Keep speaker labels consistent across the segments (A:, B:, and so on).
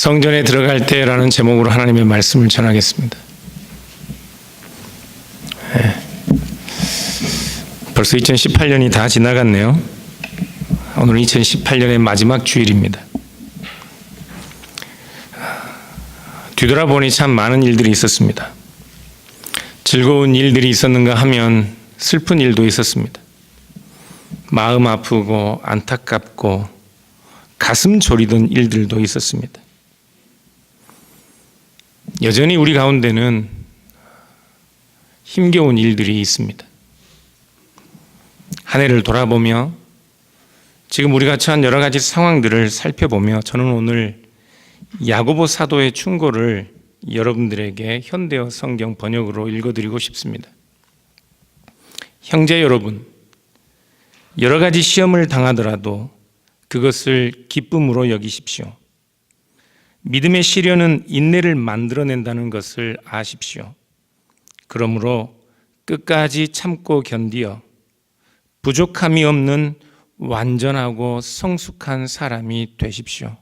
A: 성전에 들어갈 때라는 제목으로 하나님의 말씀을 전하겠습니다. 벌써 2018년이 다 지나갔네요. 오늘은 2018년의 마지막 주일입니다. 뒤돌아보니 참 많은 일들이 있었습니다. 즐거운 일들이 있었는가 하면 슬픈 일도 있었습니다. 마음 아프고 안타깝고 가슴 졸이던 일들도 있었습니다. 여전히 우리 가운데는 힘겨운 일들이 있습니다. 한 해를 돌아보며 지금 우리가 처한 여러 가지 상황들을 살펴보며 저는 오늘 야고보 사도의 충고를 여러분들에게 현대어 성경 번역으로 읽어드리고 싶습니다. 형제 여러분, 여러 가지 시험을 당하더라도 그것을 기쁨으로 여기십시오. 믿음의 시련은 인내를 만들어낸다는 것을 아십시오. 그러므로 끝까지 참고 견디어 부족함이 없는 완전하고 성숙한 사람이 되십시오.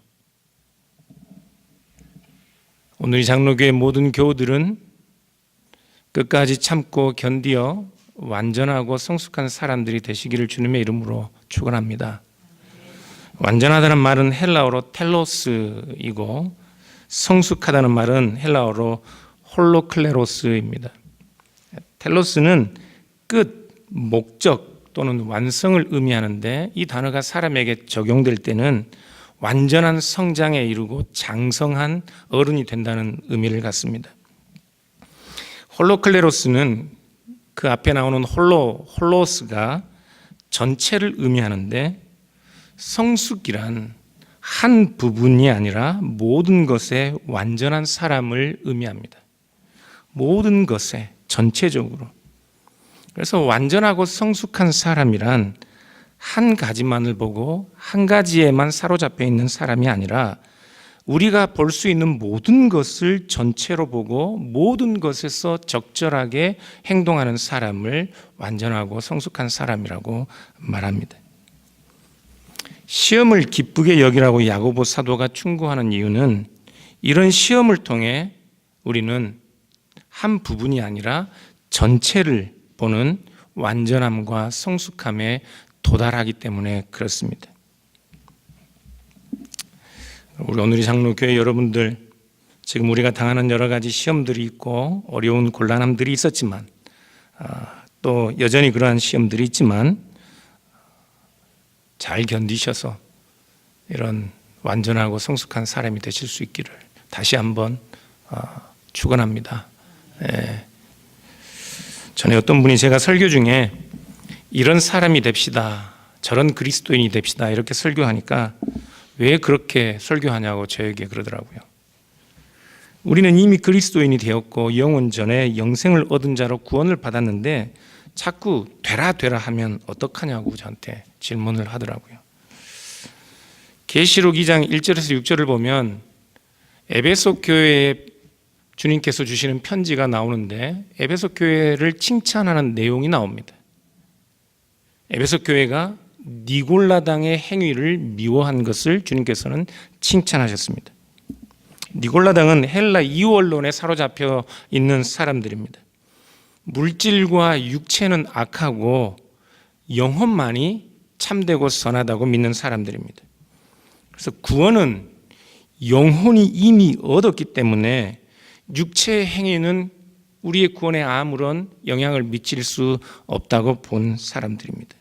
A: 오늘 이 장로교회 모든 교우들은 끝까지 참고 견디어 완전하고 성숙한 사람들이 되시기를 주님의 이름으로 축원합니다. 완전하다는 말은 헬라어로 텔로스이고 성숙하다는 말은 헬라어로 홀로클레로스입니다. 텔로스는 끝, 목적 또는 완성을 의미하는데 이 단어가 사람에게 적용될 때는 완전한 성장에 이르고 장성한 어른이 된다는 의미를 갖습니다. 홀로클레로스는 그 앞에 나오는 홀로스가 전체를 의미하는데 성숙이란 한 부분이 아니라 모든 것에 완전한 사람을 의미합니다. 모든 것에 전체적으로. 그래서 완전하고 성숙한 사람이란 한 가지만을 보고 한 가지에만 사로잡혀 있는 사람이 아니라 우리가 볼 수 있는 모든 것을 전체로 보고 모든 것에서 적절하게 행동하는 사람을 완전하고 성숙한 사람이라고 말합니다. 시험을 기쁘게 여기라고 야고보 사도가 충고하는 이유는 이런 시험을 통해 우리는 한 부분이 아니라 전체를 보는 완전함과 성숙함에 도달하기 때문에 그렇습니다. 우리 오늘의 장로교회 여러분들, 지금 우리가 당하는 여러 가지 시험들이 있고 어려운 곤란함들이 있었지만 또 여전히 그러한 시험들이 있지만 잘 견디셔서 이런 완전하고 성숙한 사람이 되실 수 있기를 다시 한번 축원합니다. 전에 어떤 분이 제가 설교 중에 이런 사람이 됩시다, 저런 그리스도인이 됩시다 이렇게 설교하니까 왜 그렇게 설교하냐고 저에게 그러더라고요. 우리는 이미 그리스도인이 되었고 영원 전에 영생을 얻은 자로 구원을 받았는데 자꾸 되라 하면 어떡하냐고 저한테 질문을 하더라고요. 계시록 2장 1절에서 6절을 보면 에베소 교회에 주님께서 주시는 편지가 나오는데 에베소 교회를 칭찬하는 내용이 나옵니다. 에베소 교회가 니골라당의 행위를 미워한 것을 주님께서는 칭찬하셨습니다. 니골라당은 헬라 이원론에 사로잡혀 있는 사람들입니다. 물질과 육체는 악하고 영혼만이 참되고 선하다고 믿는 사람들입니다. 그래서 구원은 영혼이 이미 얻었기 때문에 육체의 행위는 우리의 구원에 아무런 영향을 미칠 수 없다고 본 사람들입니다.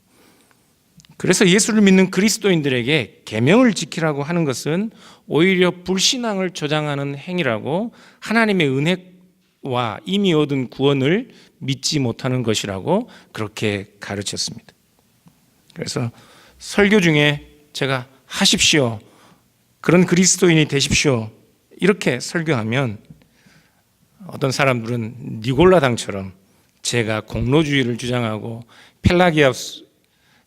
A: 그래서 예수를 믿는 그리스도인들에게 계명을 지키라고 하는 것은 오히려 불신앙을 조장하는 행위라고 하나님의 은혜와 이미 얻은 구원을 믿지 못하는 것이라고 그렇게 가르쳤습니다. 그래서 설교 중에 제가 하십시오, 그런 그리스도인이 되십시오 이렇게 설교하면 어떤 사람들은 니골라당처럼 제가 공로주의를 주장하고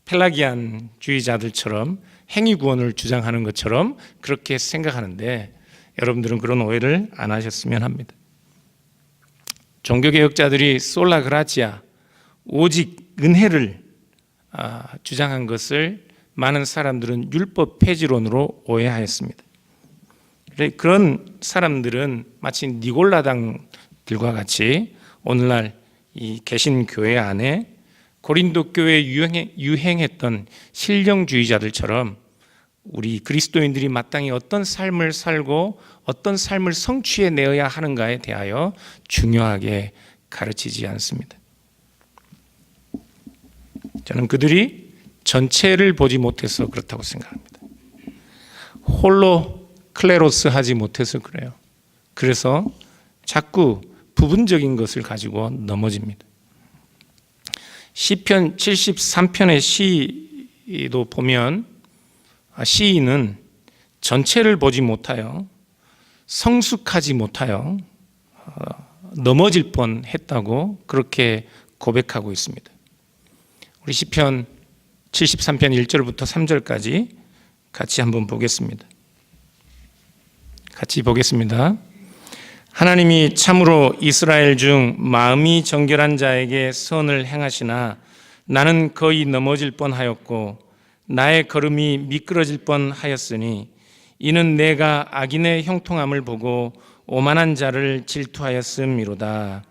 A: 펠라기안주의자들처럼 행위구원을 주장하는 것처럼 그렇게 생각하는데 여러분들은 그런 오해를 안 하셨으면 합니다. 종교개혁자들이 솔라 그라치아, 오직 은혜를 주장한 것을 많은 사람들은 율법 폐지론으로 오해하였습니다. 그런 사람들은 마치 니골라당들과 같이 오늘날 이 개신교회 안에 고린도 교회에 유행했던 신령주의자들처럼 우리 그리스도인들이 마땅히 어떤 삶을 살고 어떤 삶을 성취해내어야 하는가에 대하여 중요하게 가르치지 않습니다. 저는 그들이 전체를 보지 못해서 그렇다고 생각합니다. 홀로 클레로스 하지 못해서 그래요. 그래서 자꾸 부분적인 것을 가지고 넘어집니다. 시편 73편의 시도 보면 시인은 전체를 보지 못하여 성숙하지 못하여 넘어질 뻔했다고 그렇게 고백하고 있습니다. 우리 시편 73편 1절부터 3절까지 같이 한번 보겠습니다. 같이 보겠습니다. 하나님이 참으로 이스라엘 중 마음이 정결한 자에게 선을 행하시나 나는 거의 넘어질 뻔하였고 나의 걸음이 미끄러질 뻔하였으니 이는 내가 악인의 형통함을 보고 오만한 자를 질투하였음이로다.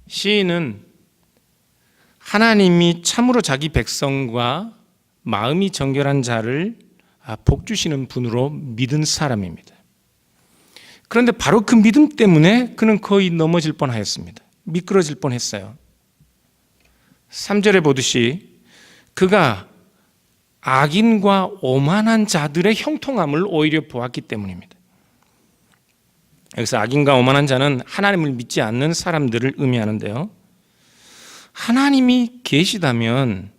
A: 시인은 하나님이 참으로 자기 백성과 마음이 정결한 자를 복 주시는 분으로 믿은 사람입니다. 그런데 바로 그 믿음 때문에 그는 거의 넘어질 뻔하였습니다. 미끄러질 뻔했어요. 3절에 보듯이 그가 악인과 오만한 자들의 형통함을 오히려 보았기 때문입니다. 여기서 악인과 오만한 자는 하나님을 믿지 않는 사람들을 의미하는데요. 하나님이 계시다면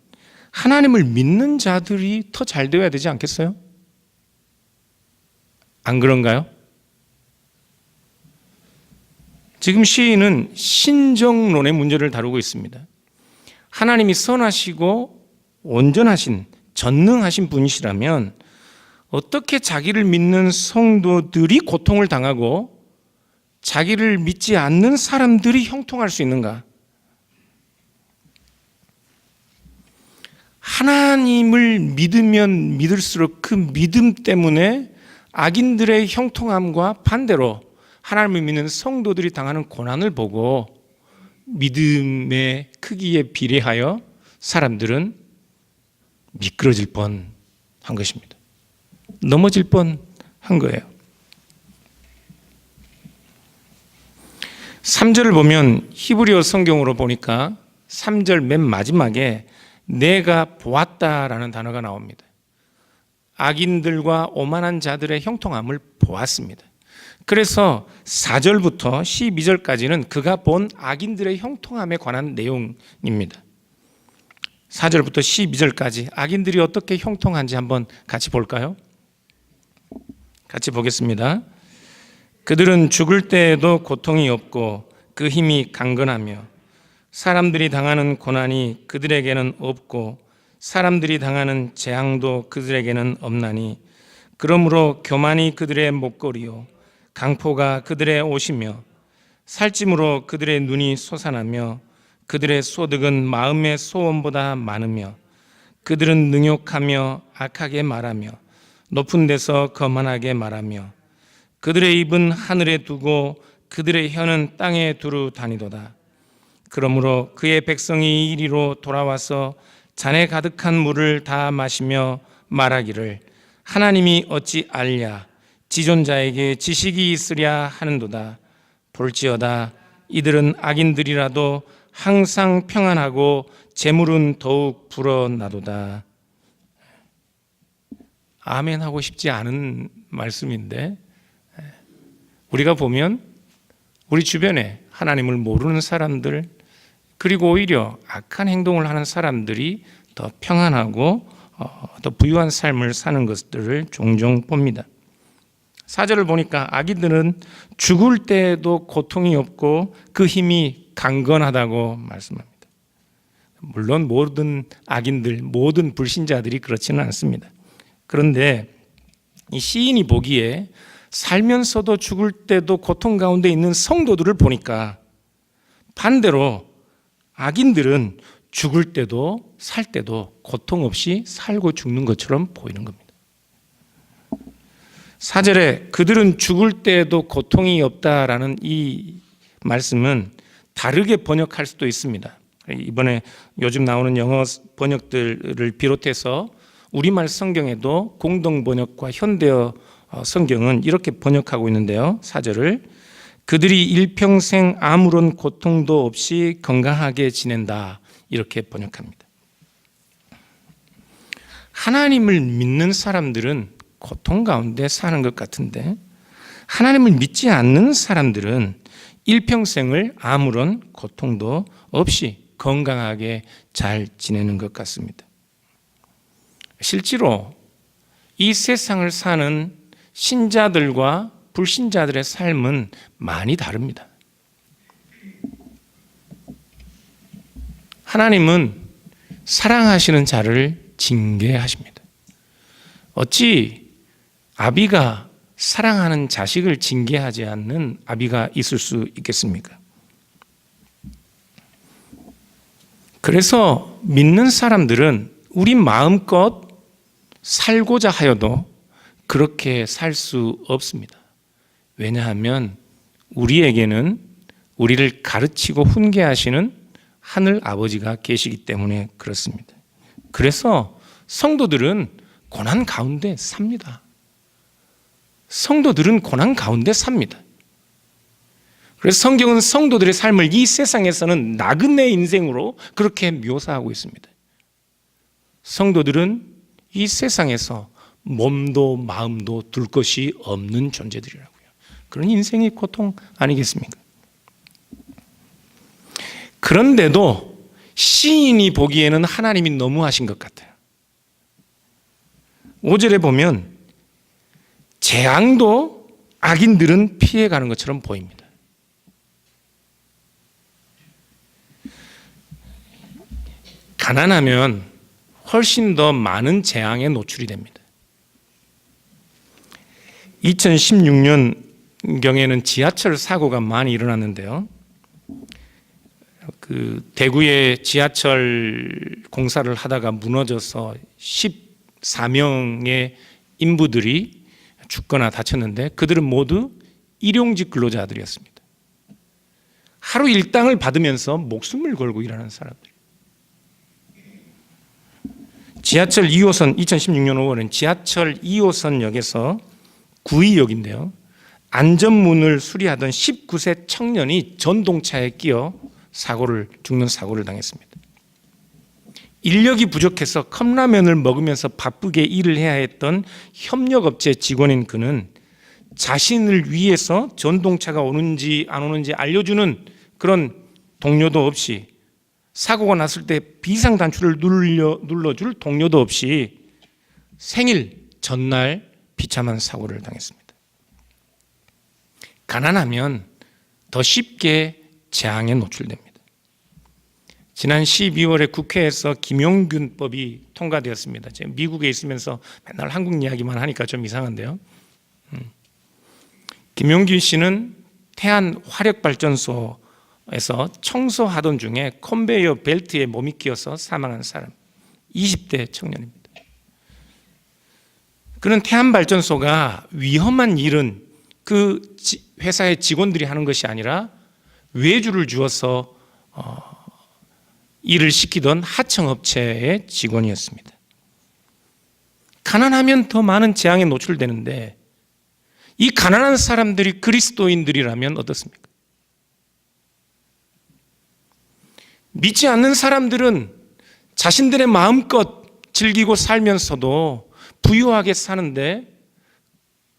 A: 하나님을 믿는 자들이 더 잘 되어야 되지 않겠어요? 안 그런가요? 지금 시인은 신정론의 문제를 다루고 있습니다. 하나님이 선하시고 온전하신 전능하신 분이시라면 어떻게 자기를 믿는 성도들이 고통을 당하고 자기를 믿지 않는 사람들이 형통할 수 있는가? 하나님을 믿으면 믿을수록 그 믿음 때문에 악인들의 형통함과 반대로 하나님을 믿는 성도들이 당하는 고난을 보고 믿음의 크기에 비례하여 사람들은 미끄러질 뻔한 것입니다. 넘어질 뻔한 거예요. 3절을 보면 히브리어 성경으로 보니까 3절 맨 마지막에 내가 보았다라는 단어가 나옵니다. 악인들과 오만한 자들의 형통함을 보았습니다. 그래서 4절부터 12절까지는 그가 본 악인들의 형통함에 관한 내용입니다. 4절부터 12절까지 악인들이 어떻게 형통한지 한번 같이 볼까요? 같이 보겠습니다. 그들은 죽을 때에도 고통이 없고 그 힘이 강건하며 사람들이 당하는 고난이 그들에게는 없고 사람들이 당하는 재앙도 그들에게는 없나니 그러므로 교만이 그들의 목걸이요 강포가 그들의 옷이며 살찜으로 그들의 눈이 솟아나며 그들의 소득은 마음의 소원보다 많으며 그들은 능욕하며 악하게 말하며 높은 데서 거만하게 말하며 그들의 입은 하늘에 두고 그들의 혀는 땅에 두루 다니도다. 그러므로 그의 백성이 이리로 돌아와서 잔에 가득한 물을 다 마시며 말하기를 하나님이 어찌 알랴 지존자에게 지식이 있으랴 하는도다. 볼지어다 이들은 악인들이라도 항상 평안하고 재물은 더욱 불어나도다. 아멘 하고 싶지 않은 말씀인데 우리가 보면 우리 주변에 하나님을 모르는 사람들 그리고 오히려 악한 행동을 하는 사람들이 더 평안하고 더 부유한 삶을 사는 것들을 종종 봅니다. 4절을 보니까 악인들은 죽을 때에도 고통이 없고 그 힘이 강건하다고 말씀합니다. 물론 모든 악인들, 모든 불신자들이 그렇지는 않습니다. 그런데 이 시인이 보기에 살면서도 죽을 때도 고통 가운데 있는 성도들을 보니까 반대로 악인들은 죽을 때도 살 때도 고통 없이 살고 죽는 것처럼 보이는 겁니다. 4절에 그들은 죽을 때에도 고통이 없다라는 이 말씀은 다르게 번역할 수도 있습니다. 이번에 요즘 나오는 영어 번역들을 비롯해서 우리말 성경에도 공동 번역과 현대어 성경은 이렇게 번역하고 있는데요. 4절을 그들이 일평생 아무런 고통도 없이 건강하게 지낸다 이렇게 번역합니다. 하나님을 믿는 사람들은 고통 가운데 사는 것 같은데 하나님을 믿지 않는 사람들은 일평생을 아무런 고통도 없이 건강하게 잘 지내는 것 같습니다. 실제로 이 세상을 사는 신자들과 불신자들의 삶은 많이 다릅니다. 하나님은 사랑하시는 자를 징계하십니다. 어찌 아비가 사랑하는 자식을 징계하지 않는 아비가 있을 수 있겠습니까? 그래서 믿는 사람들은 우리 마음껏 살고자 하여도 그렇게 살 수 없습니다. 왜냐하면 우리에게는 우리를 가르치고 훈계하시는 하늘 아버지가 계시기 때문에 그렇습니다. 그래서 성도들은 고난 가운데 삽니다. 성도들은 고난 가운데 삽니다. 그래서 성경은 성도들의 삶을 이 세상에서는 나그네 인생으로 그렇게 묘사하고 있습니다. 성도들은 이 세상에서 몸도 마음도 둘 것이 없는 존재들이라고요. 그런 인생이 고통 아니겠습니까? 그런데도 시인이 보기에는 하나님이 너무하신 것 같아요. 5절에 보면 재앙도 악인들은 피해가는 것처럼 보입니다. 가난하면 훨씬 더 많은 재앙에 노출이 됩니다. 2016년경에는 지하철 사고가 많이 일어났는데요. 대구의 지하철 공사를 하다가 무너져서 14명의 인부들이 죽거나 다쳤는데 그들은 모두 일용직 근로자들이었습니다. 하루 일당을 받으면서 목숨을 걸고 일하는 사람들. 지하철 2호선 2016년 5월엔 지하철 2호선역에서 구의역인데요. 안전문을 수리하던 19세 청년이 전동차에 끼어 죽는 사고를 당했습니다. 인력이 부족해서 컵라면을 먹으면서 바쁘게 일을 해야 했던 협력업체 직원인 그는 자신을 위해서 전동차가 오는지 안 오는지 알려주는 그런 동료도 없이 사고가 났을 때 비상단추를 눌러줄 동료도 없이 생일 전날 비참한 사고를 당했습니다. 가난하면 더 쉽게 재앙에 노출됩니다. 지난 12월에 국회에서 김용균법이 통과되었습니다. 제가 미국에 있으면서 맨날 한국 이야기만 하니까 좀 이상한데요. 김용균 씨는 태안 화력발전소에서 청소하던 중에 컨베이어 벨트에 몸이 끼어서 사망한 사람, 20대 청년입니다. 그는 태안발전소가 위험한 일은 그 회사의 직원들이 하는 것이 아니라 외주를 주어서 일을 시키던 하청업체의 직원이었습니다. 가난하면 더 많은 재앙에 노출되는데 이 가난한 사람들이 그리스도인들이라면 어떻습니까? 믿지 않는 사람들은 자신들의 마음껏 즐기고 살면서도 부유하게 사는데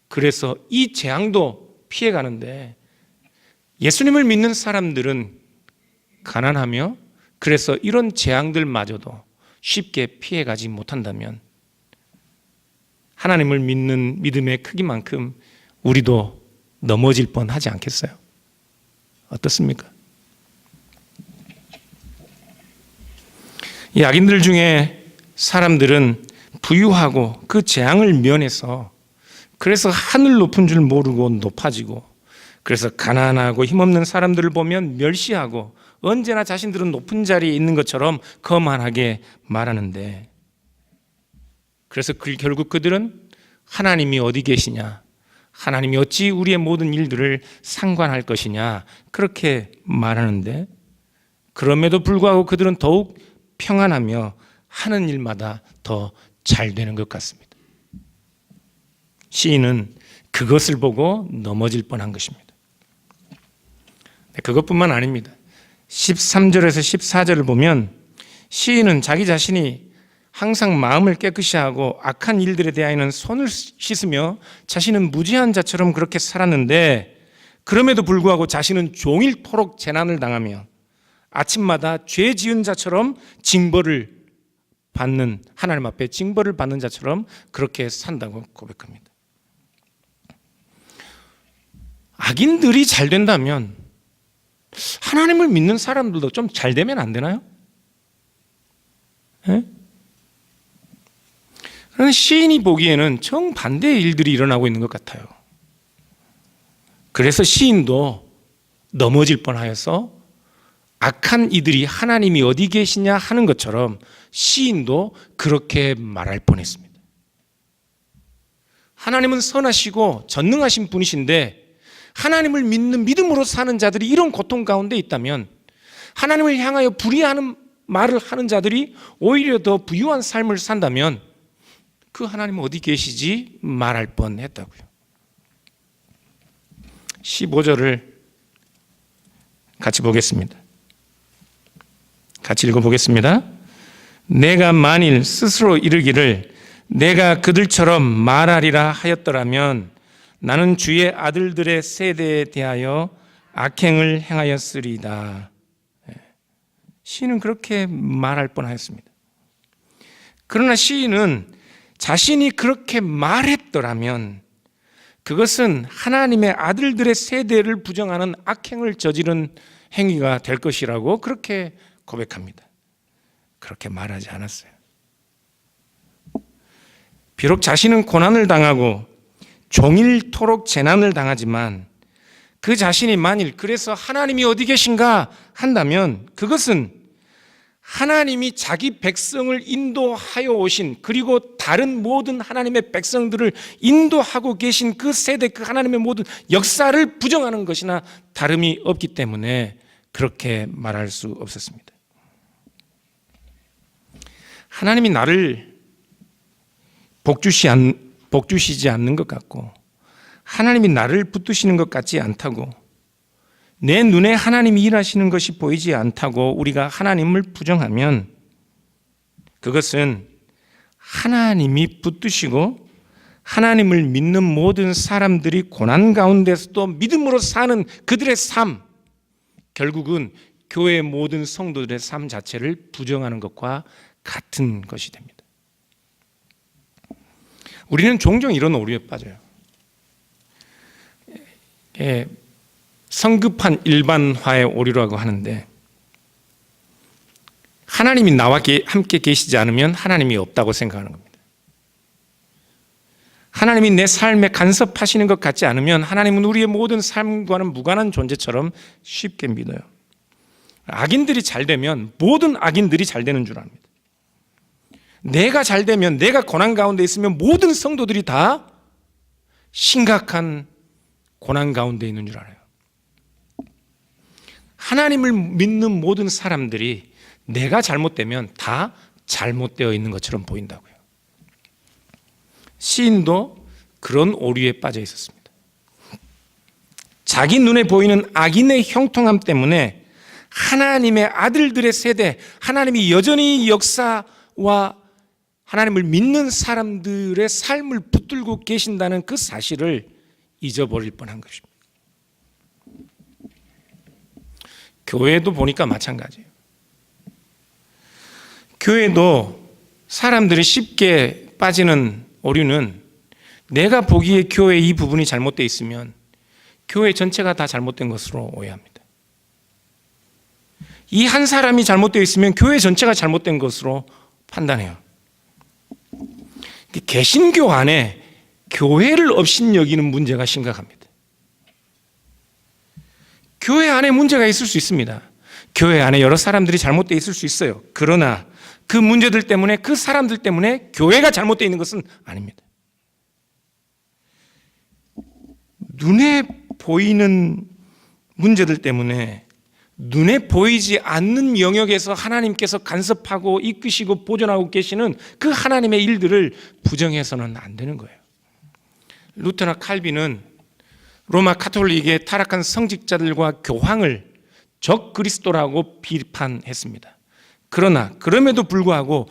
A: 그래서 이 재앙도 피해가는데 예수님을 믿는 사람들은 가난하며 그래서 이런 재앙들마저도 쉽게 피해가지 못한다면 하나님을 믿는 믿음의 크기만큼 우리도 넘어질 뻔하지 않겠어요? 어떻습니까? 이 악인들 중에 사람들은 부유하고 그 재앙을 면해서 그래서 하늘 높은 줄 모르고 높아지고 그래서 가난하고 힘없는 사람들을 보면 멸시하고 언제나 자신들은 높은 자리에 있는 것처럼 거만하게 말하는데 그래서 결국 그들은 하나님이 어디 계시냐 하나님이 어찌 우리의 모든 일들을 상관할 것이냐 그렇게 말하는데, 그럼에도 불구하고 그들은 더욱 평안하며 하는 일마다 더 잘 되는 것 같습니다. 시인은 그것을 보고 넘어질 뻔한 것입니다. 그것뿐만 아닙니다. 13절에서 14절을 보면 시인은 자기 자신이 항상 마음을 깨끗이 하고 악한 일들에 대하여는 손을 씻으며 자신은 무죄한 자처럼 그렇게 살았는데, 그럼에도 불구하고 자신은 종일토록 재난을 당하며 아침마다 죄 지은 자처럼 징벌을 받는, 하나님 앞에 징벌을 받는 자처럼 그렇게 산다고 고백합니다. 악인들이 잘 된다면 하나님을 믿는 사람들도 좀 잘 되면 안 되나요? 네? 그런데 시인이 보기에는 정반대의 일들이 일어나고 있는 것 같아요. 그래서 시인도 넘어질 뻔하여서 악한 이들이 하나님이 어디 계시냐 하는 것처럼 시인도 그렇게 말할 뻔했습니다. 하나님은 선하시고 전능하신 분이신데 하나님을 믿는 믿음으로 사는 자들이 이런 고통 가운데 있다면, 하나님을 향하여 불의하는 말을 하는 자들이 오히려 더 부유한 삶을 산다면 그 하나님은 어디 계시지 말할 뻔했다고요. 15절을 같이 보겠습니다. 같이 읽어보겠습니다. 내가 만일 스스로 이르기를 내가 그들처럼 말하리라 하였더라면 나는 주의 아들들의 세대에 대하여 악행을 행하였으리이다. 시인은 그렇게 말할 뻔하였습니다. 그러나 시인은 자신이 그렇게 말했더라면 그것은 하나님의 아들들의 세대를 부정하는 악행을 저지른 행위가 될 것이라고 그렇게 고백합니다. 그렇게 말하지 않았어요. 비록 자신은 고난을 당하고 종일토록 재난을 당하지만 그 자신이 만일 그래서 하나님이 어디 계신가 한다면 그것은 하나님이 자기 백성을 인도하여 오신, 그리고 다른 모든 하나님의 백성들을 인도하고 계신 그 세대, 그 하나님의 모든 역사를 부정하는 것이나 다름이 없기 때문에 그렇게 말할 수 없었습니다. 하나님이 나를 복주시지 않는 것 같고 하나님이 나를 붙드시는 것 같지 않다고, 내 눈에 하나님이 일하시는 것이 보이지 않다고 우리가 하나님을 부정하면 그것은 하나님이 붙드시고 하나님을 믿는 모든 사람들이 고난 가운데서도 믿음으로 사는 그들의 삶, 결국은 교회의 모든 성도들의 삶 자체를 부정하는 것과 같은 것이 됩니다. 우리는 종종 이런 오류에 빠져요. 성급한 일반화의 오류라고 하는데, 하나님이 나와 함께 계시지 않으면 하나님이 없다고 생각하는 겁니다. 하나님이 내 삶에 간섭하시는 것 같지 않으면 하나님은 우리의 모든 삶과는 무관한 존재처럼 쉽게 믿어요. 악인들이 잘 되면 모든 악인들이 잘 되는 줄 압니다. 내가 잘 되면, 내가 고난 가운데 있으면 모든 성도들이 다 심각한 고난 가운데 있는 줄 알아요. 하나님을 믿는 모든 사람들이 내가 잘못되면 다 잘못되어 있는 것처럼 보인다고요. 시인도 그런 오류에 빠져 있었습니다. 자기 눈에 보이는 악인의 형통함 때문에 하나님의 아들들의 세대, 하나님이 여전히 역사와 하나님을 믿는 사람들의 삶을 붙들고 계신다는 그 사실을 잊어버릴 뻔한 것입니다. 교회도 보니까 마찬가지예요. 교회도 사람들이 쉽게 빠지는 오류는, 내가 보기에 교회 이 부분이 잘못되어 있으면 교회 전체가 다 잘못된 것으로 오해합니다. 이 한 사람이 잘못되어 있으면 교회 전체가 잘못된 것으로 판단해요. 개신교 안에 교회를 업신여기는 문제가 심각합니다. 교회 안에 문제가 있을 수 있습니다. 교회 안에 여러 사람들이 잘못되어 있을 수 있어요. 그러나 그 문제들 때문에, 그 사람들 때문에 교회가 잘못되어 있는 것은 아닙니다. 눈에 보이는 문제들 때문에 눈에 보이지 않는 영역에서 하나님께서 간섭하고 이끄시고 보존하고 계시는 그 하나님의 일들을 부정해서는 안 되는 거예요. 루터나 칼빈은 로마 가톨릭의 타락한 성직자들과 교황을 적 그리스도라고 비판했습니다. 그러나 그럼에도 불구하고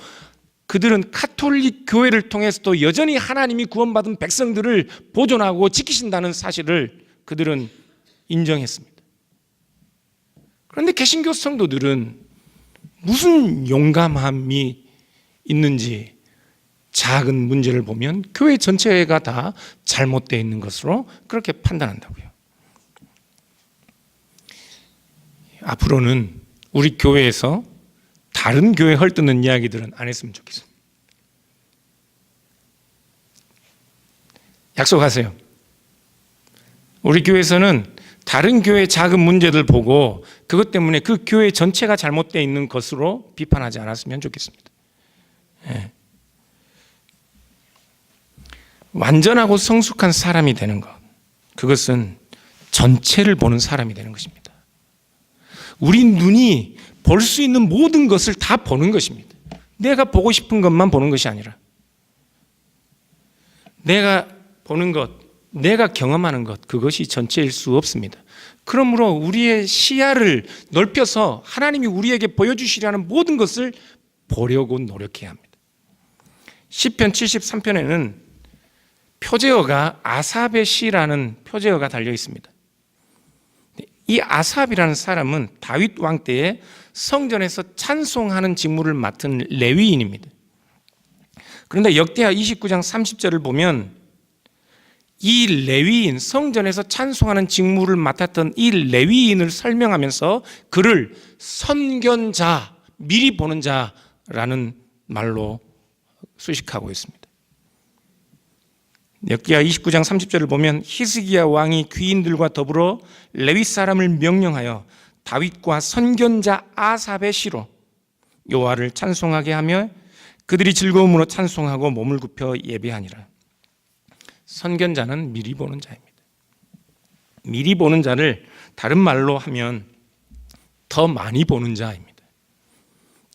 A: 그들은 가톨릭 교회를 통해서도 여전히 하나님이 구원받은 백성들을 보존하고 지키신다는 사실을 그들은 인정했습니다. 그런데 개신교 성도들은 무슨 용감함이 있는지 작은 문제를 보면 교회 전체가 다 잘못되어 있는 것으로 그렇게 판단한다고요. 앞으로는 우리 교회에서 다른 교회 헐뜯는 이야기들은 안 했으면 좋겠습니다. 약속하세요. 우리 교회에서는 다른 교회의 작은 문제들 보고 그것 때문에 그 교회 전체가 잘못되어 있는 것으로 비판하지 않았으면 좋겠습니다. 네. 완전하고 성숙한 사람이 되는 것, 그것은 전체를 보는 사람이 되는 것입니다. 우리 눈이 볼 수 있는 모든 것을 다 보는 것입니다. 내가 보고 싶은 것만 보는 것이 아니라 내가 보는 것, 내가 경험하는 것, 그것이 전체일 수 없습니다. 그러므로 우리의 시야를 넓혀서 하나님이 우리에게 보여주시려는 모든 것을 보려고 노력해야 합니다. 시편 73편에는 표제어가 아삽의 시라는 표제어가 달려 있습니다. 이 아삽이라는 사람은 다윗 왕 때에 성전에서 찬송하는 직무를 맡은 레위인입니다. 그런데 역대하 29장 30절을 보면 이 레위인, 성전에서 찬송하는 직무를 맡았던 이 레위인을 설명하면서 그를 선견자, 미리 보는 자라는 말로 수식하고 있습니다. 역대하 29장 30절을 보면 히스기야 왕이 귀인들과 더불어 레위 사람을 명령하여 다윗과 선견자 아삽의 시로 여호와를 찬송하게 하며 그들이 즐거움으로 찬송하고 몸을 굽혀 예배하니라. 선견자는 미리 보는 자입니다. 미리 보는 자를 다른 말로 하면 더 많이 보는 자입니다.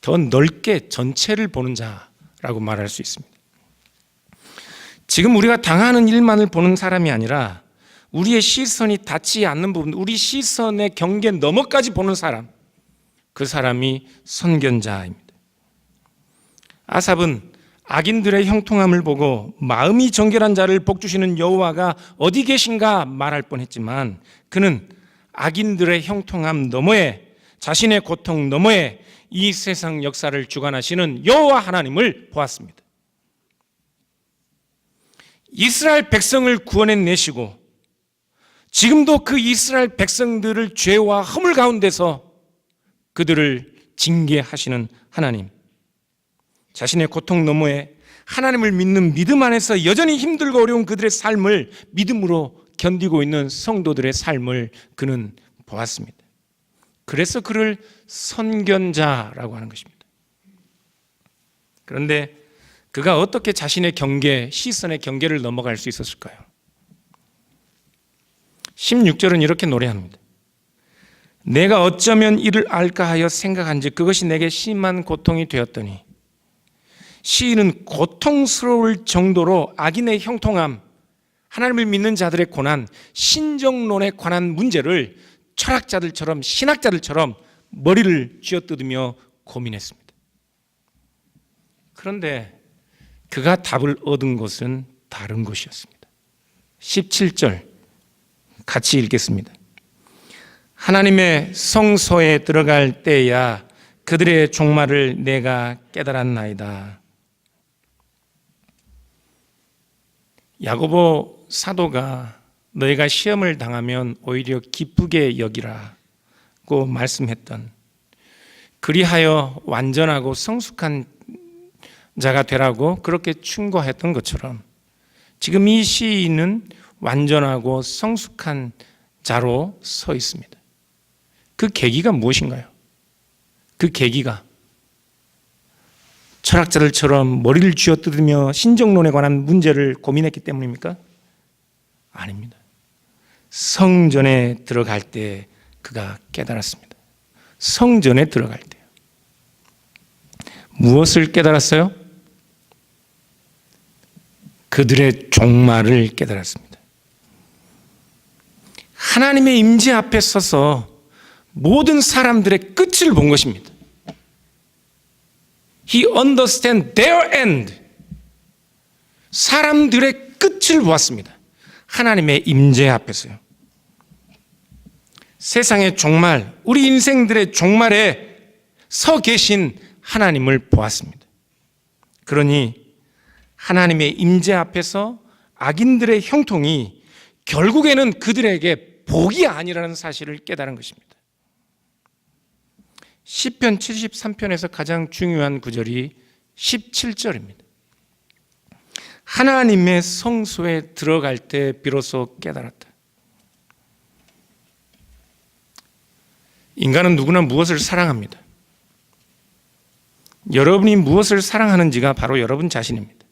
A: 더 넓게 전체를 보는 자라고 말할 수 있습니다. 지금 우리가 당하는 일만을 보는 사람이 아니라 우리의 시선이 닿지 않는 부분, 우리 시선의 경계 너머까지 보는 사람, 그 사람이 선견자입니다. 아삽은 악인들의 형통함을 보고 마음이 정결한 자를 복주시는 여호와가 어디 계신가 말할 뻔했지만 그는 악인들의 형통함 너머에, 자신의 고통 너머에 이 세상 역사를 주관하시는 여호와 하나님을 보았습니다. 이스라엘 백성을 구원해내시고 지금도 그 이스라엘 백성들을 죄와 허물 가운데서 그들을 징계하시는 하나님, 자신의 고통 너머에 하나님을 믿는 믿음 안에서 여전히 힘들고 어려운 그들의 삶을 믿음으로 견디고 있는 성도들의 삶을 그는 보았습니다. 그래서 그를 선견자라고 하는 것입니다. 그런데 그가 어떻게 자신의 경계, 시선의 경계를 넘어갈 수 있었을까요? 16절은 이렇게 노래합니다. 내가 어쩌면 이를 알까 하여 생각한즉 그것이 내게 심한 고통이 되었더니. 시인은 고통스러울 정도로 악인의 형통함, 하나님을 믿는 자들의 고난, 신정론에 관한 문제를 철학자들처럼, 신학자들처럼 머리를 쥐어뜯으며 고민했습니다. 그런데 그가 답을 얻은 것은 다른 것이었습니다. 17절 같이 읽겠습니다. 하나님의 성소에 들어갈 때야 그들의 종말을 내가 깨달았나이다. 야고보 사도가 너희가 시험을 당하면 오히려 기쁘게 여기라고 말씀했던, 그리하여 완전하고 성숙한 자가 되라고 그렇게 충고했던 것처럼 지금 이 시인은 완전하고 성숙한 자로 서 있습니다. 그 계기가 무엇인가요? 그 계기가 철학자들처럼 머리를 쥐어뜯으며 신정론에 관한 문제를 고민했기 때문입니까? 아닙니다. 성전에 들어갈 때 그가 깨달았습니다. 성전에 들어갈 때요. 무엇을 깨달았어요? 그들의 종말을 깨달았습니다. 하나님의 임재 앞에 서서 모든 사람들의 끝을 본 것입니다. He understands their end. 사람들의 끝을 보았습니다. 하나님의 임재 앞에서요. 세상의 종말, 우리 인생들의 종말에 서 계신 하나님을 보았습니다. 그러니 하나님의 임재 앞에서 악인들의 형통이 결국에는 그들에게 복이 아니라는 사실을 깨달은 것입니다. 시편 73편에서 가장 중요한 구절이 17절입니다. 하나님의 성소에 들어갈 때 비로소 깨달았다. 인간은 누구나 무엇을 사랑합니다. 여러분이 무엇을 사랑하는지가 바로 여러분 자신입니다.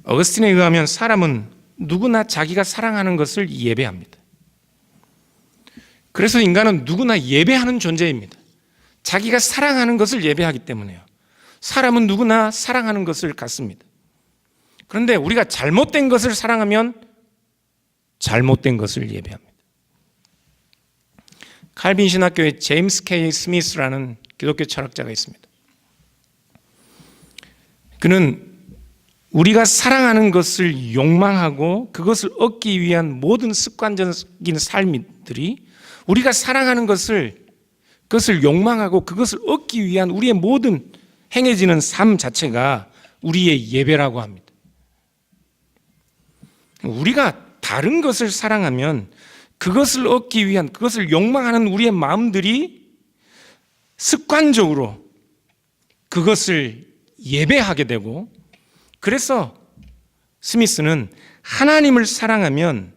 A: 어거스틴에 의하면 사람은 누구나 자기가 사랑하는 것을 예배합니다. 그래서 인간은 누구나 예배하는 존재입니다. 자기가 사랑하는 것을 예배하기 때문에요. 사람은 누구나 사랑하는 것을 갖습니다. 그런데 우리가 잘못된 것을 사랑하면 잘못된 것을 예배합니다. 칼빈 신학교의 제임스 K. 스미스라는 기독교 철학자가 있습니다. 그는 우리가 사랑하는 것을 욕망하고 그것을 얻기 위한 모든 습관적인 삶들이 우리가 사랑하는 그것을 욕망하고 그것을 얻기 위한 우리의 모든 행해지는 삶 자체가 우리의 예배라고 합니다. 우리가 다른 것을 사랑하면 그것을 얻기 위한 그것을 욕망하는 우리의 마음들이 습관적으로 그것을 예배하게 되고, 그래서 스미스는 하나님을 사랑하면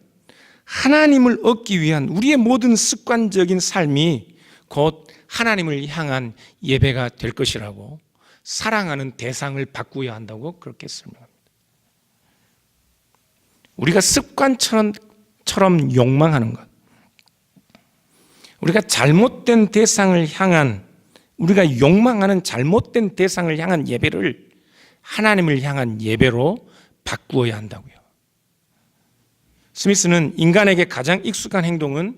A: 하나님을 얻기 위한 우리의 모든 습관적인 삶이 곧 하나님을 향한 예배가 될 것이라고, 사랑하는 대상을 바꾸어야 한다고 그렇게 설명합니다. 우리가 습관처럼 욕망하는 것, 우리가 잘못된 대상을 향한, 우리가 욕망하는 잘못된 대상을 향한 예배를 하나님을 향한 예배로 바꾸어야 한다고요. 스미스는 인간에게 가장 익숙한 행동은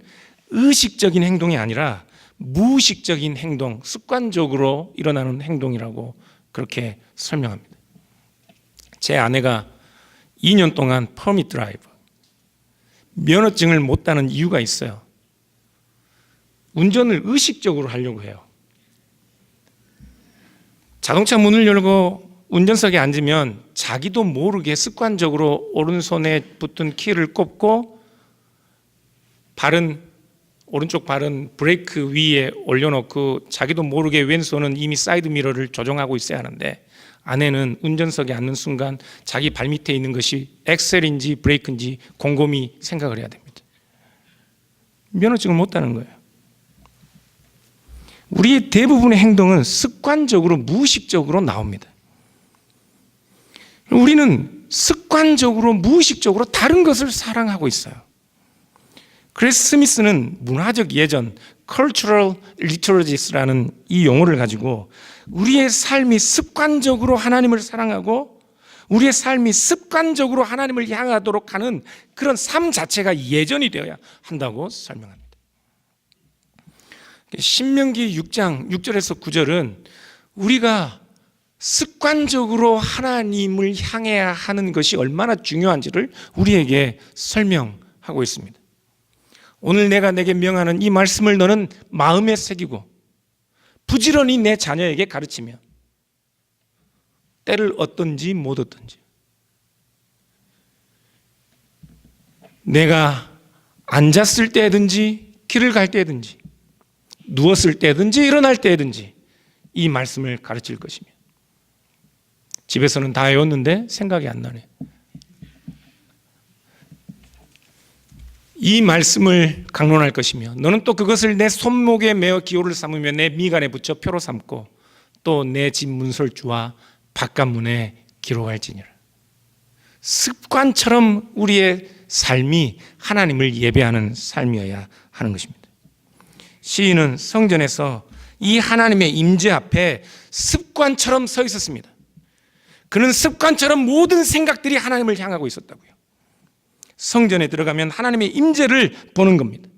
A: 의식적인 행동이 아니라 무의식적인 행동, 습관적으로 일어나는 행동이라고 그렇게 설명합니다. 제 아내가 2년 동안 퍼밋 드라이브, 면허증을 못 따는 이유가 있어요. 운전을 의식적으로 하려고 해요. 자동차 문을 열고 운전석에 앉으면 자기도 모르게 습관적으로 오른손에 붙은 키를 꼽고 오른쪽 발은 브레이크 위에 올려놓고 자기도 모르게 왼손은 이미 사이드 미러를 조정하고 있어야 하는데, 아내는 운전석에 앉는 순간 자기 발밑에 있는 것이 엑셀인지 브레이크인지 곰곰이 생각을 해야 됩니다. 면허증을 못 따는 거예요. 우리의 대부분의 행동은 습관적으로 무의식적으로 나옵니다. 우리는 습관적으로 무의식적으로 다른 것을 사랑하고 있어요. 그래서 스미스는 문화적 예전, cultural literaties라는 이 용어를 가지고 우리의 삶이 습관적으로 하나님을 사랑하고 우리의 삶이 습관적으로 하나님을 향하도록 하는 그런 삶 자체가 예전이 되어야 한다고 설명합니다. 신명기 6장 6절에서 9절은 우리가 습관적으로 하나님을 향해야 하는 것이 얼마나 중요한지를 우리에게 설명하고 있습니다. 오늘 내가 내게 명하는 이 말씀을 너는 마음에 새기고 부지런히 내 자녀에게 가르치며 때를 얻든지 못 얻든지, 내가 앉았을 때든지 길을 갈 때든지 누웠을 때든지 일어날 때든지 이 말씀을 가르칠 것이며, 집에서는 다 외웠는데 생각이 안 나네. 이 말씀을 강론할 것이며 너는 또 그것을 내 손목에 메어 기호를 삼으며 내 미간에 붙여 표로 삼고 또 내 집 문설주와 바깥문에 기록할지니라. 습관처럼 우리의 삶이 하나님을 예배하는 삶이어야 하는 것입니다. 시인은 성전에서 이 하나님의 임재 앞에 습관처럼 서 있었습니다. 그는 습관처럼 모든 생각들이 하나님을 향하고 있었다고요. 성전에 들어가면 하나님의 임재를 보는 겁니다.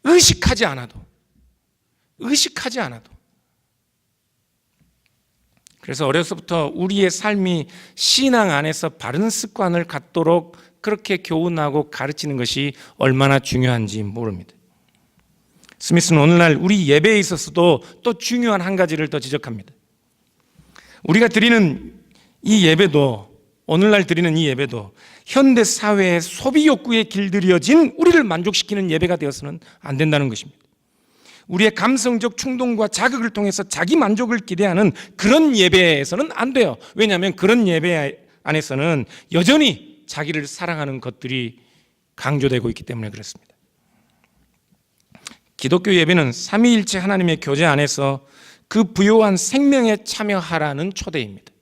A: 의식하지 않아도. 그래서 어려서부터 우리의 삶이 신앙 안에서 바른 습관을 갖도록 그렇게 교훈하고 가르치는 것이 얼마나 중요한지 모릅니다. 스미스는 오늘날 우리 예배에 있어서도 또 중요한 한 가지를 더 지적합니다. 우리가 드리는 이 예배도, 오늘날 드리는 이 예배도 현대 사회의 소비 욕구에 길들여진 우리를 만족시키는 예배가 되어서는 안 된다는 것입니다. 우리의 감성적 충동과 자극을 통해서 자기 만족을 기대하는 그런 예배에서는 안 돼요. 왜냐하면 그런 예배 안에서는 여전히 자기를 사랑하는 것들이 강조되고 있기 때문에 그렇습니다. 기독교 예배는 삼위일체 하나님의 교제 안에서 그 부요한 생명에 참여하라는 초대입니다.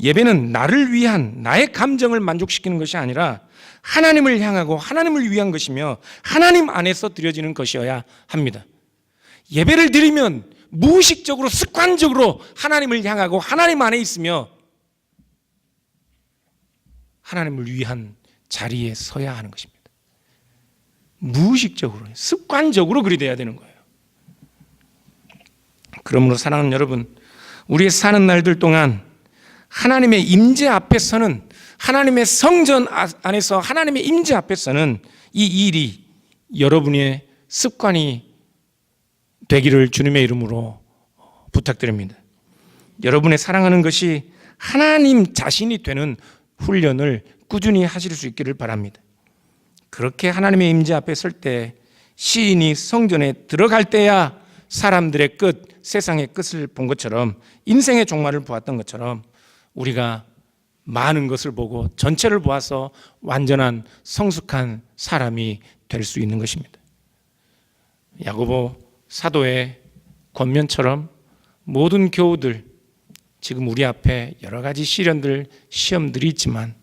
A: 예배는 나를 위한 나의 감정을 만족시키는 것이 아니라 하나님을 향하고 하나님을 위한 것이며 하나님 안에서 드려지는 것이어야 합니다. 예배를 드리면 무의식적으로 습관적으로 하나님을 향하고 하나님 안에 있으며 하나님을 위한 자리에 서야 하는 것입니다. 무의식적으로, 습관적으로 그리 돼야 되는 거예요. 그러므로 사랑하는 여러분, 우리의 사는 날들 동안 하나님의 임재 앞에서는, 하나님의 성전 안에서 하나님의 임재 앞에서는 이 일이 여러분의 습관이 되기를 주님의 이름으로 부탁드립니다. 여러분의 사랑하는 것이 하나님 자신이 되는 훈련을 꾸준히 하실 수 있기를 바랍니다. 그렇게 하나님의 임재 앞에 설 때 시인이 성전에 들어갈 때야 사람들의 끝, 세상의 끝을 본 것처럼, 인생의 종말을 보았던 것처럼 우리가 많은 것을 보고 전체를 보아서 완전한 성숙한 사람이 될 수 있는 것입니다. 야고보 사도의 권면처럼 모든 교우들, 지금 우리 앞에 여러 가지 시련들, 시험들이 있지만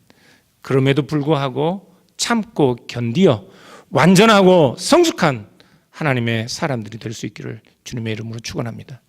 A: 그럼에도 불구하고 참고 견디어 완전하고 성숙한 하나님의 사람들이 될 수 있기를 주님의 이름으로 축원합니다.